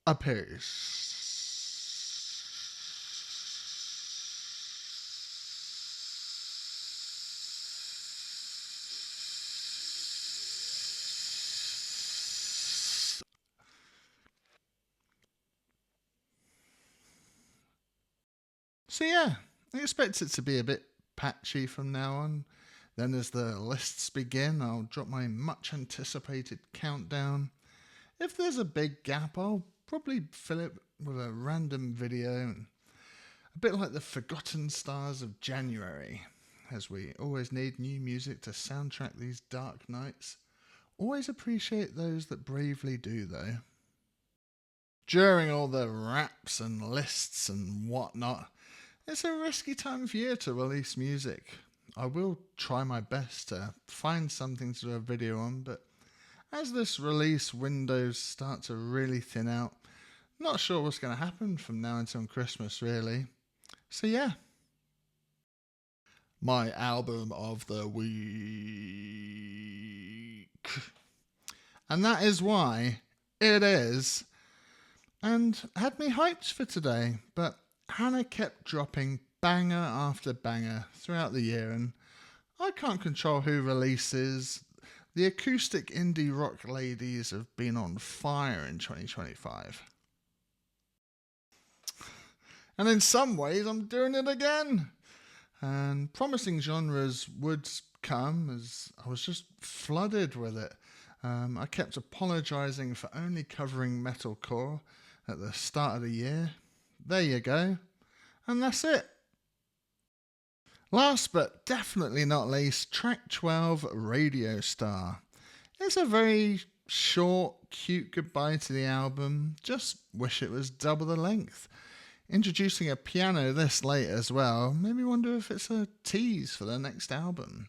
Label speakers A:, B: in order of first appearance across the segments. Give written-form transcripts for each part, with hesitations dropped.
A: a piece. So yeah, I expect it to be a bit patchy from now on. Then as the lists begin, I'll drop my much anticipated countdown. If there's a big gap, I'll probably fill it with a random video, a bit like the Forgotten Stars of January, as we always need new music to soundtrack these dark nights. Always appreciate those that bravely do, though. During all the raps and lists and whatnot, it's a risky time of year to release music. I will try my best to find something to do a video on, but as this release windows start to really thin out, not sure what's going to happen from now until Christmas, really. So yeah. My album of the week. And that is why it is. And had me hyped for today, but Hana kept dropping banger after banger throughout the year, and I can't control who releases. The acoustic indie rock ladies have been on fire in 2025. And in some ways, I'm doing it again. And promising genres would come as I was just flooded with it. I kept apologising for only covering metalcore at the start of the year. There you go. And that's it. Last but definitely not least, track 12, Radio Star. It's a very short, cute goodbye to the album. Just wish it was double the length. Introducing a piano this late as well made me wonder if it's a tease for the next album.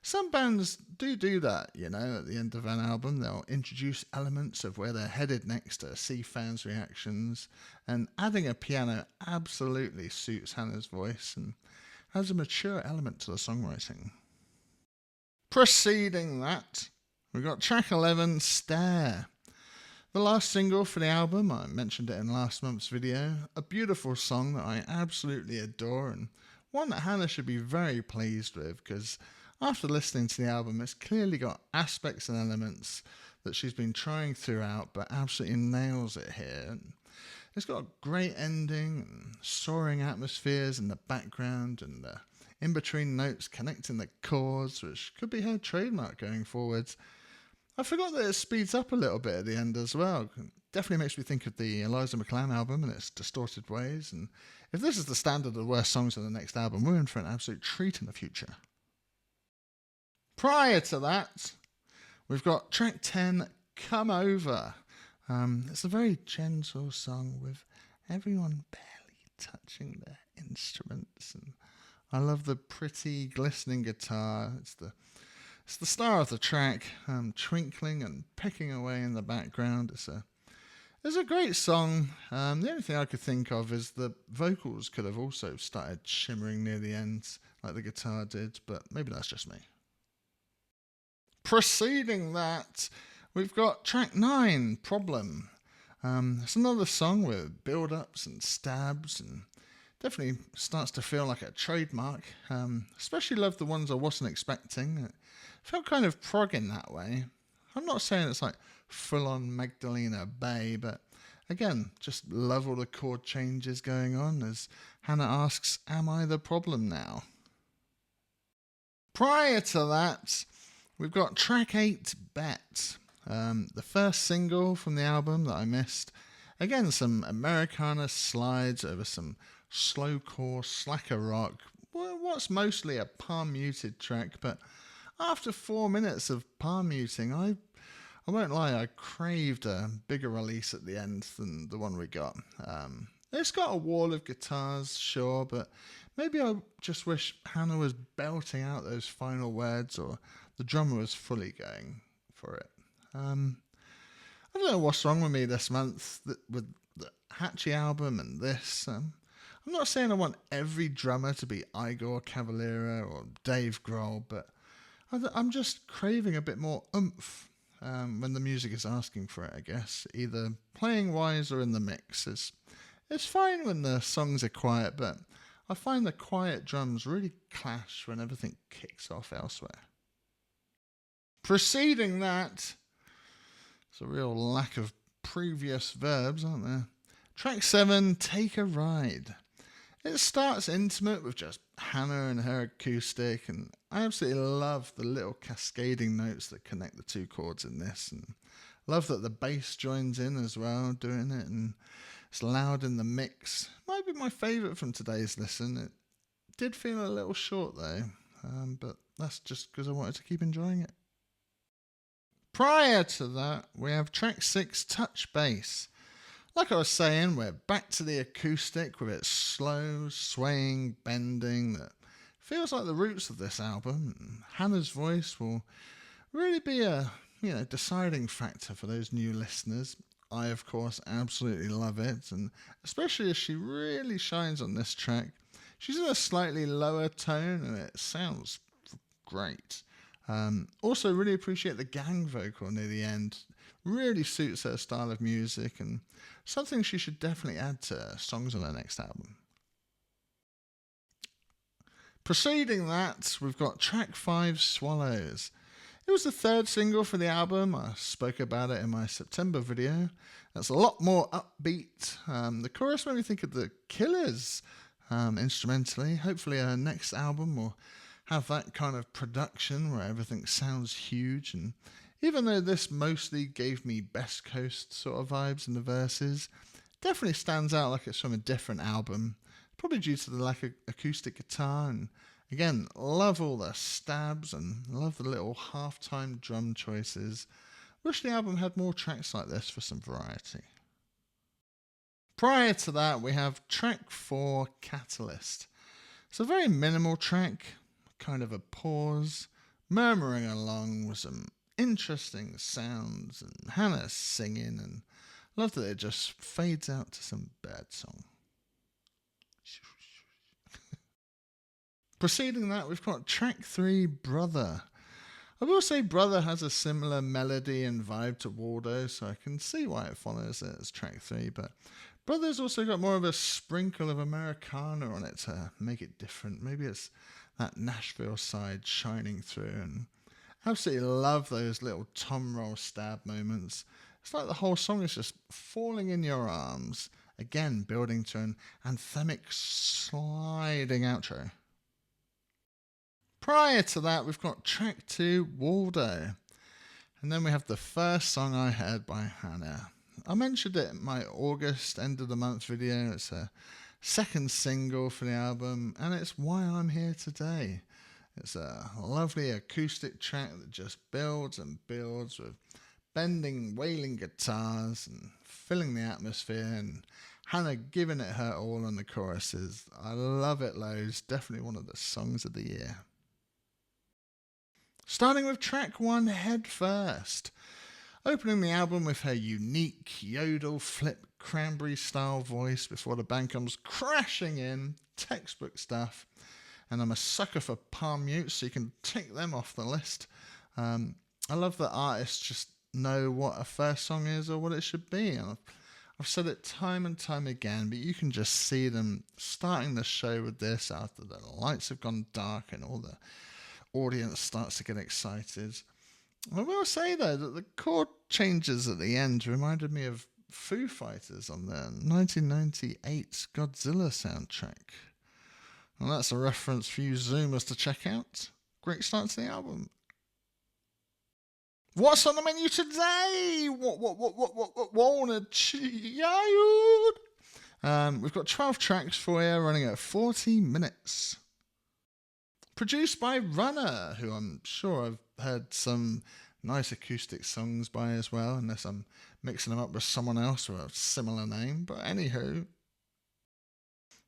A: Some bands do that, you know, at the end of an album. They'll introduce elements of where they're headed next to see fans' reactions, and adding a piano absolutely suits Hannah's voice and has a mature element to the songwriting. Preceding that, we got track 11, Stare. The last single for the album, I mentioned it in last month's video, a beautiful song that I absolutely adore and one that Hannah should be very pleased with because after listening to the album, it's clearly got aspects and elements that she's been trying throughout but absolutely nails it here. And it's got a great ending and soaring atmospheres in the background and the in-between notes connecting the chords, which could be her trademark going forwards. I forgot that it speeds up a little bit at the end as well. Definitely makes me think of the Eliza McLaren album and its distorted ways. And if this is the standard of the worst songs on the next album, we're in for an absolute treat in the future. Prior to that, we've got track 10, Come Over. It's a very gentle song with everyone barely touching their instruments. And I love the pretty glistening guitar. It's the star of the track, twinkling and pecking away in the background. It's a great song. The only thing I could think of is the vocals could have also started shimmering near the end like the guitar did, but maybe that's just me. Preceding that, we've got track 9, Problem. It's another song with build-ups and stabs and definitely starts to feel like a trademark. Especially love the ones I wasn't expecting. It felt kind of prog in that way. I'm not saying it's like full-on Magdalena Bay, but again, just love all the chord changes going on as Hannah asks, am I the problem now? Prior to that, we've got track 8, Bet. The first single from the album that I missed. Again, some Americana slides over some slowcore slacker rock. What's mostly a palm muted track, but after 4 minutes of palm muting, I won't lie, I craved a bigger release at the end than the one we got. It's got a wall of guitars, sure, but maybe I just wish Hannah was belting out those final words or the drummer was fully going for it. I don't know what's wrong with me this month with the Hatchie album and this. I'm not saying I want every drummer to be Igor Cavalera or Dave Grohl, but I'm just craving a bit more oomph. when the music is asking for it, I guess. Either playing wise or in the mix. It's fine when the songs are quiet, but I find the quiet drums really clash when everything kicks off elsewhere. Preceding that, it's a real lack of previous verbs, aren't there? Track 7, Take a Ride. It starts intimate with just Hana and her acoustic, and I absolutely love the little cascading notes that connect the two chords in this, and love that the bass joins in as well, doing it, and it's loud in the mix. Might be my favourite from today's listen. It did feel a little short though, but that's just because I wanted to keep enjoying it. Prior to that, we have track 6, Touch Bass. Like I was saying, we're back to the acoustic with its slow, swaying, bending that feels like the roots of this album. Hannah's voice will really be a deciding factor for those new listeners. I, of course, absolutely love it, and especially as she really shines on this track. She's in a slightly lower tone, and it sounds great. Also, really appreciate the gang vocal near the end. Really suits her style of music, and something she should definitely add to songs on her next album. Preceding that, we've got track 5, Swallows. It was the third single for the album. I spoke about it in my September video. It's a lot more upbeat. The chorus made me think of the Killers instrumentally. Hopefully her next album will have that kind of production where everything sounds huge, and even though this mostly gave me Best Coast sort of vibes in the verses, definitely stands out like it's from a different album, probably due to the lack of acoustic guitar, and again, love all the stabs and love the little halftime drum choices. Wish the album had more tracks like this for some variety. Prior to that, we have track 4, Catalyst. It's a very minimal track, kind of a pause, murmuring along with some interesting sounds and Hannah singing, and love that it just fades out to some bird song. Preceding that, we've got track 3, Brother. I will say Brother has a similar melody and vibe to Waldo, so I can see why it follows it as track 3, but Brother's also got more of a sprinkle of Americana on it to make it different. Maybe it's that Nashville side shining through, and absolutely love those little tom roll stab moments. It's like the whole song is just falling in your arms, again building to an anthemic sliding outro. Prior to that, we've got track 2, Waldo, and then we have the first song I heard by Hana. I mentioned it in my August end of the month video. It's a second single for the album, and it's Why I'm Here Today. It's a lovely acoustic track that just builds and builds with bending, wailing guitars and filling the atmosphere, and Hana giving it her all on the choruses. I love it loads. Definitely one of the songs of the year. Starting with track 1, Head First. Opening the album with her unique yodel flip cranberry style voice before the band comes crashing in. Textbook stuff. And I'm a sucker for palm mutes, so you can take them off the list. I love that artists just know what a first song is or what it should be. And I've said it time and time again, but you can just see them starting the show with this after the lights have gone dark and all the audience starts to get excited. I will say, though, that the chord changes at the end reminded me of Foo Fighters on their 1998 Godzilla soundtrack. And that's a reference for you Zoomers to check out. Great start to the album. What's on the menu today? What wanna child? We've got 12 tracks for you, running at 40 minutes. Produced by Runner, who I'm sure I've heard some nice acoustic songs by as well, unless I'm mixing them up with someone else with a similar name. But anywho,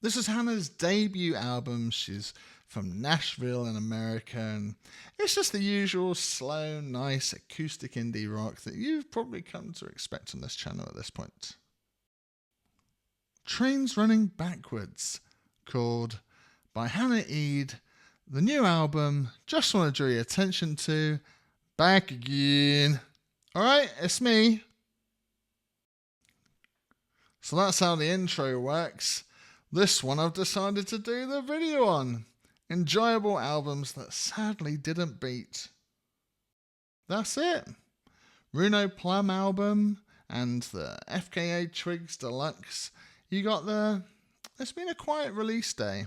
A: this is Hannah's debut album. She's from Nashville in America, and it's just the usual slow, nice acoustic indie rock that you've probably come to expect on this channel at this point. Trains Running Backwards, called by Hana Eid, the new album. Just want to draw your attention to Back Again. Alright, it's me. So that's how the intro works. This one I've decided to do the video on. Enjoyable albums that sadly didn't beat. That's it. Runo Plum album and the FKA Twigs Deluxe. You got the... It's been a quiet release day.